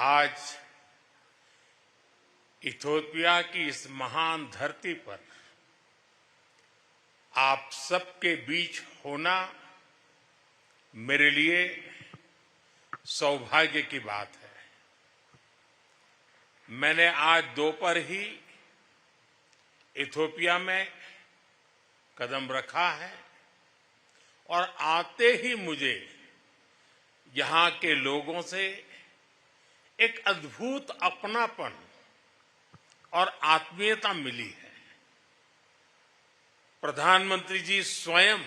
आज इथियोपिया की इस महान धरती पर आप सबके बीच होना मेरे लिए सौभाग्य की बात है। मैंने आज दोपहर ही इथियोपिया में कदम रखा है और आते ही मुझे यहां के लोगों से एक अद्भुत अपनापन और आत्मीयता मिली है। प्रधानमंत्री जी स्वयं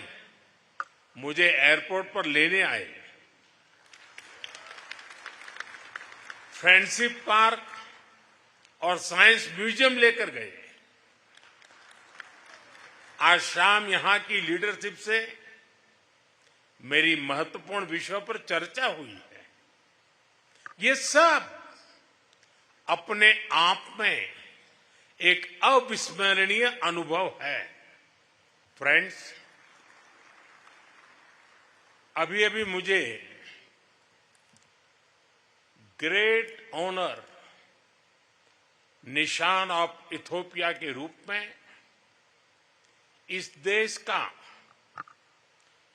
मुझे एयरपोर्ट पर लेने आए, फ्रेंडशिप पार्क और साइंस म्यूजियम लेकर गए। आज शाम यहां की लीडरशिप से मेरी महत्वपूर्ण विषयों पर चर्चा हुई है। ये सब अपने आप में एक अविस्मरणीय अनुभव है। फ्रेंड्स, अभी अभी मुझे ग्रेट ऑनर निशान ऑफ इथियोपिया के रूप में इस देश का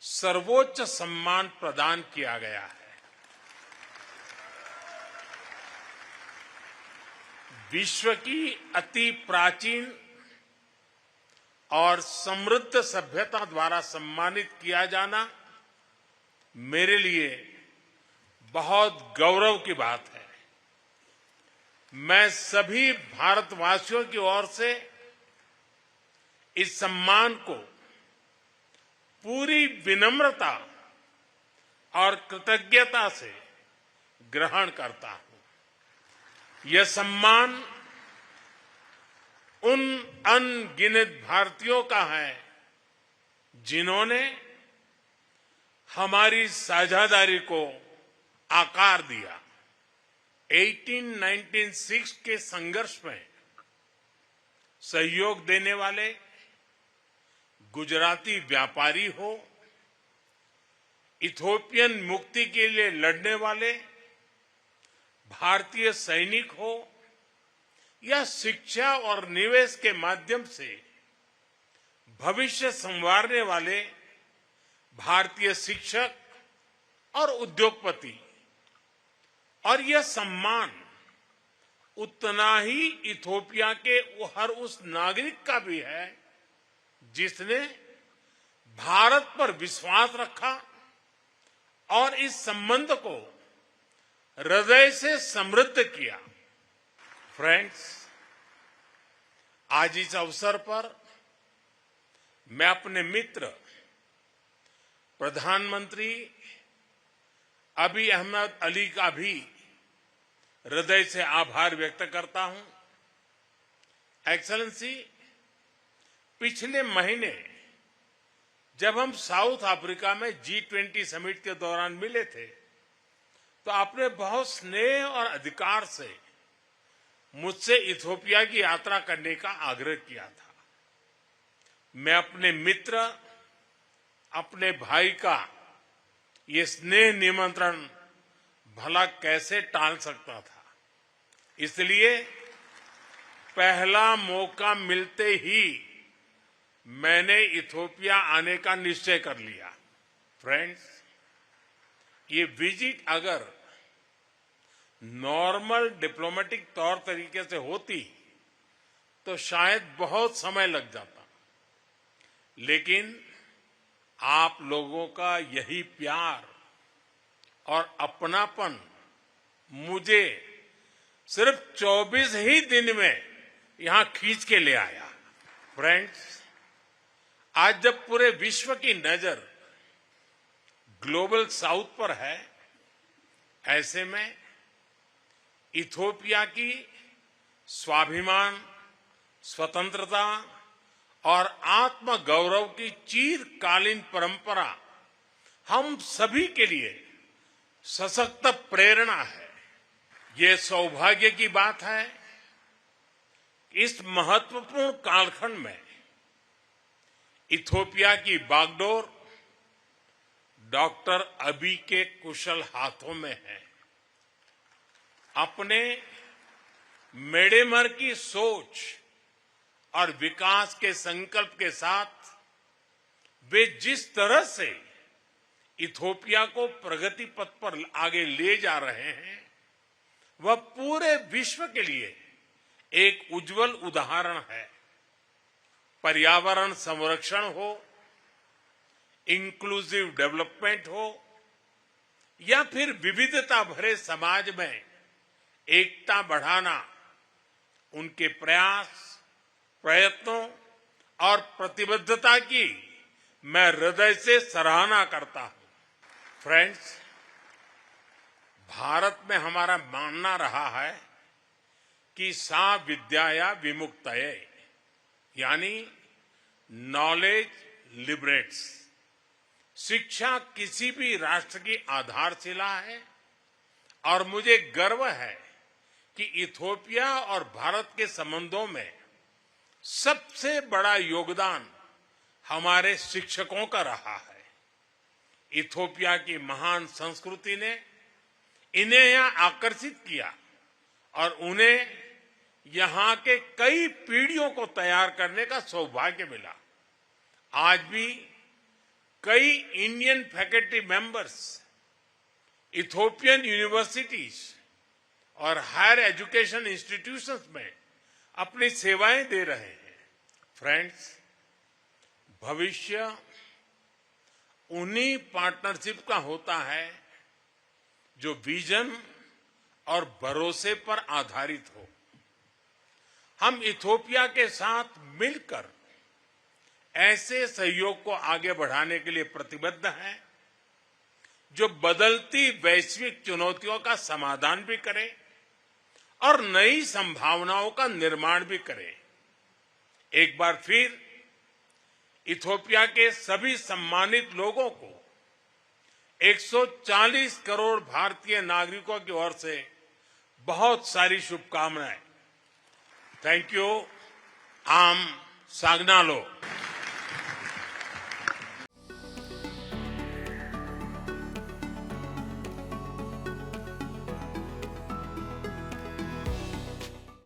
सर्वोच्च सम्मान प्रदान किया गया है। विश्व की अति प्राचीन और समृद्ध सभ्यता द्वारा सम्मानित किया जाना मेरे लिए बहुत गौरव की बात है। मैं सभी भारतवासियों की ओर से इस सम्मान को पूरी विनम्रता और कृतज्ञता से ग्रहण करता हूं। यह सम्मान उन अनगिनत भारतीयों का है जिन्होंने हमारी साझेदारी को आकार दिया। 1896 के संघर्ष में सहयोग देने वाले गुजराती व्यापारी हो, इथियोपियन मुक्ति के लिए लड़ने वाले भारतीय सैनिक हो, या शिक्षा और निवेश के माध्यम से भविष्य संवारने वाले भारतीय शिक्षक और उद्योगपति, और यह सम्मान उतना ही इथियोपिया के हर उस नागरिक का भी है जिसने भारत पर विश्वास रखा और इस संबंध को हृदय से समृद्ध किया। फ्रेंड्स, आज इस अवसर पर मैं अपने मित्र प्रधानमंत्री अबी अहमद अली का भी हृदय से आभार व्यक्त करता हूं। एक्सेलेंसी, पिछले महीने जब हम साउथ अफ्रीका में G20 समिट के दौरान मिले थे तो आपने बहुत स्नेह और अधिकार से मुझसे इथियोपिया की यात्रा करने का आग्रह किया था। मैं अपने मित्र, अपने भाई का ये स्नेह निमंत्रण भला कैसे टाल सकता था। इसलिए पहला मौका मिलते ही मैंने इथियोपिया आने का निश्चय कर लिया। फ्रेंड्स, ये विजिट अगर नॉर्मल डिप्लोमेटिक तौर तरीके से होती तो शायद बहुत समय लग जाता, लेकिन आप लोगों का यही प्यार और अपनापन मुझे सिर्फ 24 ही दिन में यहां खींच के ले आया। फ्रेंड्स, आज जब पूरे विश्व की नजर ग्लोबल साउथ पर है, ऐसे में इथियोपिया की स्वाभिमान, स्वतंत्रता और आत्मगौरव की चिरकालीन परंपरा हम सभी के लिए सशक्त प्रेरणा है। ये सौभाग्य की बात है कि इस महत्वपूर्ण कालखंड में इथियोपिया की बागडोर डॉक्टर अबी के कुशल हाथों में है। अपने मेडेमर की सोच और विकास के संकल्प के साथ वे जिस तरह से इथोपिया को प्रगति पथ पर आगे ले जा रहे हैं वह पूरे विश्व के लिए एक उज्जवल उदाहरण है। पर्यावरण संरक्षण हो, इंक्लूसिव डेवलपमेंट हो या फिर विविधता भरे समाज में एकता बढ़ाना, उनके प्रयास, प्रयत्नों और प्रतिबद्धता की मैं हृदय से सराहना करता हूं। फ्रेंड्स, भारत में हमारा मानना रहा है कि सा विद्याया विमुक्तये, यानी नॉलेज लिबरेट्स। शिक्षा किसी भी राष्ट्र की आधारशिला है और मुझे गर्व है कि इथोपिया और भारत के संबंधों में सबसे बड़ा योगदान हमारे शिक्षकों का रहा है। इथोपिया की महान संस्कृति ने इन्हें यहां आकर्षित किया और उन्हें यहां के कई पीढ़ियों को तैयार करने का सौभाग्य मिला। आज भी कई Indian faculty members Ethiopian universities और हायर एजुकेशन इंस्टीट्यूशंस में अपनी सेवाएं दे रहे हैं। फ्रेंड्स, भविष्य उन्हीं पार्टनरशिप का होता है जो विजन और भरोसे पर आधारित हो। हम इथोपिया के साथ मिलकर ऐसे सहयोग को आगे बढ़ाने के लिए प्रतिबद्ध हैं जो बदलती वैश्विक चुनौतियों का समाधान भी करे और नई संभावनाओं का निर्माण भी करे। एक बार फिर इथोपिया के सभी सम्मानित लोगों को 140 करोड़ भारतीय नागरिकों की ओर से बहुत सारी शुभकामनाएं। Thank you. आम सागनालो।